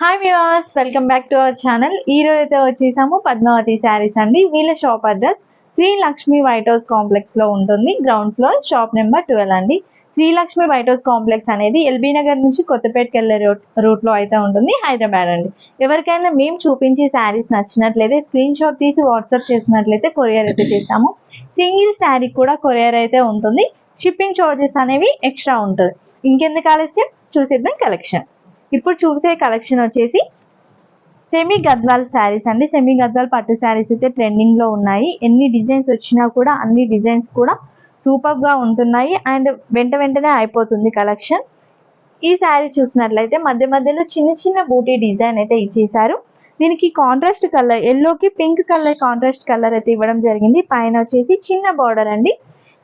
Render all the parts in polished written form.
Hi viewers, welcome back to our channel. ఈ రోజు అయితే వచ్చేసాము పద్మావతి శారీస్ అండి. వీళ్ళ shop address Sri Lakshmi white house complex లో ఉంటుంది. గ్రౌండ్ ఫ్లోర్, షాప్ నెంబర్ 12 అండి. Sri Lakshmi white house complex అనేది ఎల్బీ నగర్ నుంచి కొత్తపేటకి వెళ్ళే రూట్ లో అయితే ఉంటుంది, హైదరాబాద్ అండి. ఎవరికైనా మేము చూపించే శారీస్ నచ్చినట్లయితే స్క్రీన్ షాట్ తీసి వాట్సాప్ చేసినట్లయితే కొరియర్ అయితే చేస్తాము. సింగిల్ శారీ కూడా కొరియర్ అయితే ఉంటుంది. షిప్పింగ్ చార్జెస్ అనేవి ఎక్స్ట్రా ఉంటుంది. ఇంకెందుకు ఆలస్యం, చూసేద్దాం కలెక్షన్. ఇప్పుడు చూసే కలెక్షన్ వచ్చేసి సెమీ గద్వాల్ శారీస్ అండి. సెమీ గద్వాల్ పట్టు శారీస్ అయితే ట్రెండింగ్ లో ఉన్నాయి. ఎన్ని డిజైన్స్ వచ్చినా కూడా అన్ని డిజైన్స్ కూడా సూపర్ గా ఉంటున్నాయి అండ్ వెంటనే అయిపోతుంది కలెక్షన్. ఈ శారీ చూసినట్లయితే మధ్య మధ్యలో చిన్న చిన్న బూటీ డిజైన్ అయితే ఇచ్చేసారు. దీనికి కాంట్రాస్ట్ కలర్, ఎల్లోకి పింక్ కలర్ కాంట్రాస్ట్ కలర్ అయితే ఇవ్వడం జరిగింది. పైన వచ్చేసి చిన్న బార్డర్ అండి.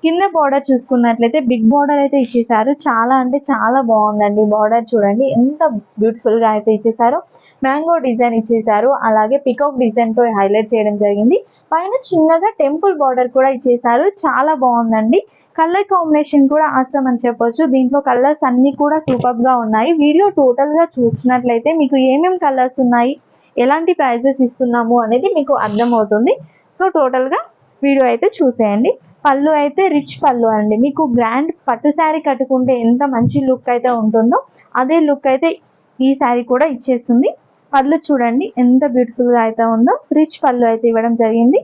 కింద బార్డర్ చూసుకున్నట్లయితే బిగ్ బార్డర్ అయితే ఇచ్చేసారు. చాలా అంటే చాలా బాగుందండి. బార్డర్ చూడండి ఎంత బ్యూటిఫుల్ గా అయితే ఇచ్చేసారు. మ్యాంగో డిజైన్ ఇచ్చేసారు, అలాగే పికాక్ డిజైన్ తో హైలైట్ చేయడం జరిగింది. పైన చిన్నగా టెంపుల్ బార్డర్ కూడా ఇచ్చేసారు. చాలా బాగుందండి. కలర్ కాంబినేషన్ కూడా అవసరం అని చెప్పొచ్చు. దీంట్లో కలర్స్ అన్ని కూడా సూపర్ గా ఉన్నాయి. వీడియో టోటల్ గా చూసినట్లయితే మీకు ఏమేమి కలర్స్ ఉన్నాయి, ఎలాంటి ప్రైజెస్ ఇస్తున్నాము అనేది మీకు అర్థమవుతుంది. సో టోటల్ గా వీడియో అయితే చూసేయండి. పళ్ళు అయితే రిచ్ పళ్ళు అండి. మీకు గ్రాండ్ పట్టు శారీ కట్టుకుంటే ఎంత మంచి లుక్ అయితే ఉంటుందో అదే లుక్ అయితే ఈ శారీ కూడా ఇచ్చేస్తుంది. పళ్ళు చూడండి ఎంత బ్యూటిఫుల్ గా అయితే ఉందో. రిచ్ పళ్ళు అయితే ఇవ్వడం జరిగింది.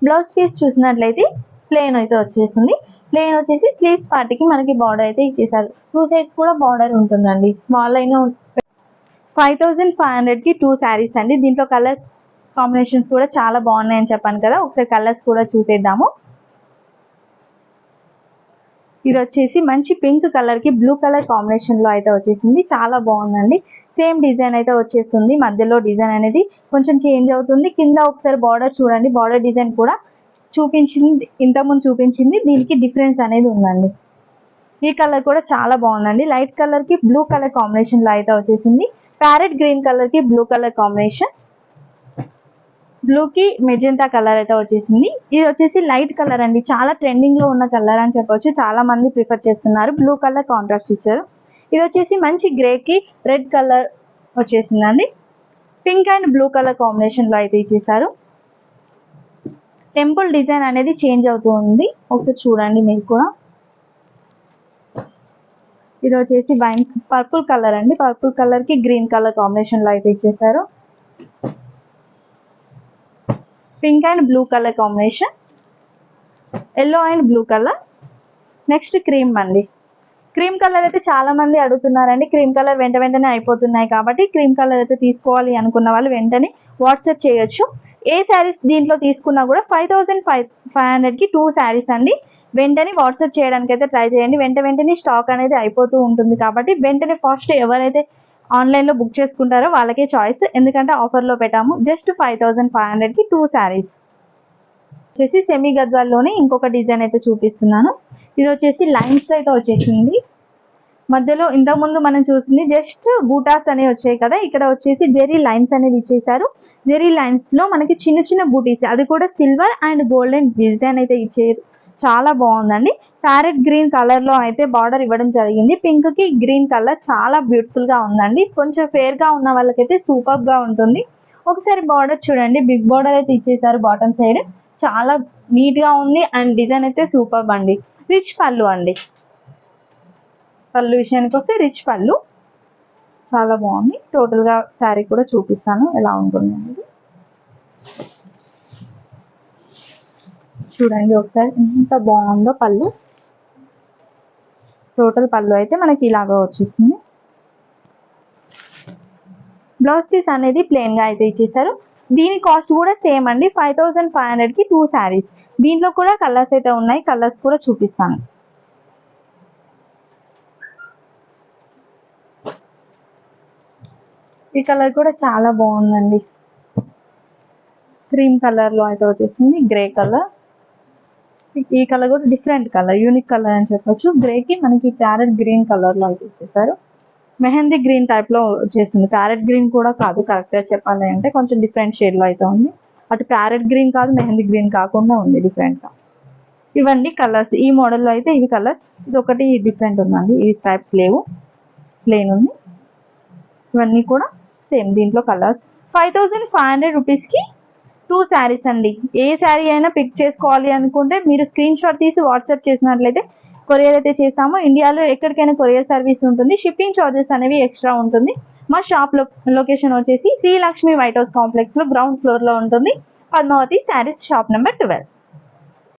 బ్లౌజ్ పీస్ చూసినట్లయితే ప్లెయిన్ అయితే వచ్చేస్తుంది. ప్లెయిన్ వచ్చేసి స్లీవ్స్ పార్టీకి మనకి బార్డర్ అయితే ఇచ్చేసారు. 2 సైడ్స్ కూడా బార్డర్ ఉంటుందండి. స్మాల్ అయినా 5500 కి 2 శారీస్ అండి. దీంట్లో కలర్ కాంబినేషన్స్ కూడా చాలా బాగున్నాయని చెప్పాను కదా, ఒకసారి కలర్స్ కూడా చూసేద్దాము. ఇది వచ్చేసి మంచి పింక్ కలర్ కి బ్లూ కలర్ కాంబినేషన్ లో అయితే వచ్చేసింది. చాలా బాగుందండి. సేమ్ డిజైన్ అయితే వచ్చేస్తుంది. మధ్యలో డిజైన్ అనేది కొంచెం చేంజ్ అవుతుంది. కింద ఒకసారి బార్డర్ చూడండి. బార్డర్ డిజైన్ కూడా చూపించింది, ఇంతకుముందు చూపించింది దీనికి డిఫరెన్స్ అనేది ఉందండి. ఈ కలర్ కూడా చాలా బాగుందండి. లైట్ కలర్ కి బ్లూ కలర్ కాంబినేషన్ లో అయితే వచ్చేసింది. ప్యారెట్ గ్రీన్ కలర్ కి బ్లూ కలర్ కాంబినేషన్, బ్లూ కి మెజెంటా కలర్ అయితే వచ్చేసింది. ఇది వచ్చేసి లైట్ కలర్ అండి. చాలా ట్రెండింగ్ లో ఉన్న కలర్ అని చెప్పొచ్చు. చాలా మంది ప్రిఫర్ చేస్తున్నారు. బ్లూ కలర్ కాంట్రాస్ట్ ఇచ్చారు. ఇది వచ్చేసి మంచి గ్రే కి రెడ్ కలర్ వచ్చేసిందండి. Pink and blue colour combination లో అయితే ఇచ్చేసారు. టెంపుల్ డిజైన్ అనేది చేంజ్ అవుతూ ఉంది, ఒకసారి చూడండి మీరు కూడా. ఇది వచ్చేసి వైన్ పర్పుల్ కలర్ అండి. పర్పుల్ కలర్ కి గ్రీన్ కలర్ కాంబినేషన్ లో అయితే ఇచ్చేసారు. Pink and blue colour combination, yellow and blue colour. Next cream అండి. క్రీమ్ కలర్ అయితే చాలా మంది అడుగుతున్నారండి. క్రీమ్ కలర్ వెంటనే అయిపోతున్నాయి కాబట్టి క్రీమ్ కలర్ అయితే తీసుకోవాలి అనుకున్న వాళ్ళు వెంటనే వాట్సాప్ చేయొచ్చు. ఏ శారీస్ దీంట్లో తీసుకున్నా కూడా 5500 కి 2 శారీస్ అండి. వెంటనే వాట్సాప్ చేయడానికి అయితే ట్రై చేయండి. వెంటనే స్టాక్ అనేది అయిపోతూ ఉంటుంది కాబట్టి వెంటనే ఫస్ట్ ఎవరైతే ఆన్లైన్ లో బుక్ చేసుకుంటారో వాళ్ళకే చాయిస్. ఎందుకంటే ఆఫర్ లో పెట్టాము. జస్ట్ 5500 కి 2 శారీస్. వచ్చేసి సెమీ గద్వాల్లోనే ఇంకొక డిజైన్ అయితే చూపిస్తున్నాను. ఇది వచ్చేసి లైన్స్ అయితే వచ్చేసింది. మధ్యలో ఇంతకుముందు మనం చూసింది జస్ట్ బూటాస్ అనేవి వచ్చాయి కదా, ఇక్కడ వచ్చేసి జెరీ లైన్స్ అనేది ఇచ్చేసారు. జెరీ లైన్స్ లో మనకి చిన్న చిన్న బూటీస్, అది కూడా సిల్వర్ అండ్ గోల్డెన్ డిజైన్ అయితే ఇచ్చారు. చాలా బాగుందండి. ప్యారెట్ గ్రీన్ కలర్ లో అయితే బార్డర్ ఇవ్వడం జరిగింది. పింక్ కి గ్రీన్ కలర్ చాలా బ్యూటిఫుల్ గా ఉందండి. కొంచెం ఫేర్ గా ఉన్న వాళ్ళకైతే సూపర్ గా ఉంటుంది. ఒకసారి బార్డర్ చూడండి. బిగ్ బార్డర్ అయితే ఇచ్చేసారు బాటమ్ సైడ్. చాలా నీట్ గా ఉంది అండ్ డిజైన్ అయితే సూపర్ అండి. రిచ్ పళ్ళు అండి. పళ్ళు విషయానికి వస్తే రిచ్ పళ్ళు చాలా బాగుంది. టోటల్ గా శారీ కూడా చూపిస్తాను ఎలా ఉంటుంది అనేది. చూడండి ఒకసారి ఎంత బాగుందో పళ్ళు. టోటల్ పళ్ళు అయితే మనకి ఇలాగా వచ్చేస్తుంది. బ్లౌజ్ పీస్ అనేది ప్లెయిన్ గా అయితే ఇచ్చేసారు. దీని కాస్ట్ కూడా సేమ్ అండి. 5500 కి 2 శారీస్. దీంట్లో కూడా కలర్స్ అయితే ఉన్నాయి. కలర్స్ కూడా చూపిస్తాను. ఈ కలర్ కూడా చాలా బాగుందండి. క్రీమ్ కలర్ లో అయితే వచ్చేసింది. Grey colour. ఈ కలర్ కూడా డిఫరెంట్ కలర్, యూనిక్ కలర్ అని చెప్పొచ్చు. గ్రే కి మనకి ప్యారెట్ గ్రీన్ కలర్ లో అయితే ఇచ్చేసారు. మెహందీ గ్రీన్ టైప్ లో వచ్చేసింది. ప్యారెట్ గ్రీన్ కూడా కాదు, కరెక్ట్ గా చెప్పాలి అంటే కొంచెం డిఫరెంట్ షేడ్ లో అయితే ఉంది. అటు ప్యారెట్ గ్రీన్ కాదు, మెహందీ గ్రీన్ కాకుండా ఉంది డిఫరెంట్ గా. ఇవన్నీ కలర్స్. ఈ మోడల్ లో అయితే ఇవి కలర్స్. ఇది ఒకటి డిఫరెంట్ ఉందండి. ఈ స్ట్రైప్స్ లేవు, ప్లెయిన్ ఉంది. ఇవన్నీ కూడా సేమ్ దీంట్లో కలర్స్. 5500 రూపీస్కి 2 శారీస్ అండి. ఏ శారీ అయినా పిక్ చేసుకోవాలి అనుకుంటే మీరు స్క్రీన్ షాట్ తీసి వాట్సాప్ చేసినట్లయితే కొరియర్ అయితే చేస్తాము. ఇండియాలో ఎక్కడికైనా కొరియర్ సర్వీస్ ఉంటుంది. షిప్పింగ్ చార్జెస్ అనేవి ఎక్స్ట్రా ఉంటుంది. మా షాప్ లొకేషన్ వచ్చేసి శ్రీలక్ష్మి వైట్ హౌస్ కాంప్లెక్స్లో గ్రౌండ్ ఫ్లోర్లో ఉంటుంది. Padmavathi sarees, shop number 12.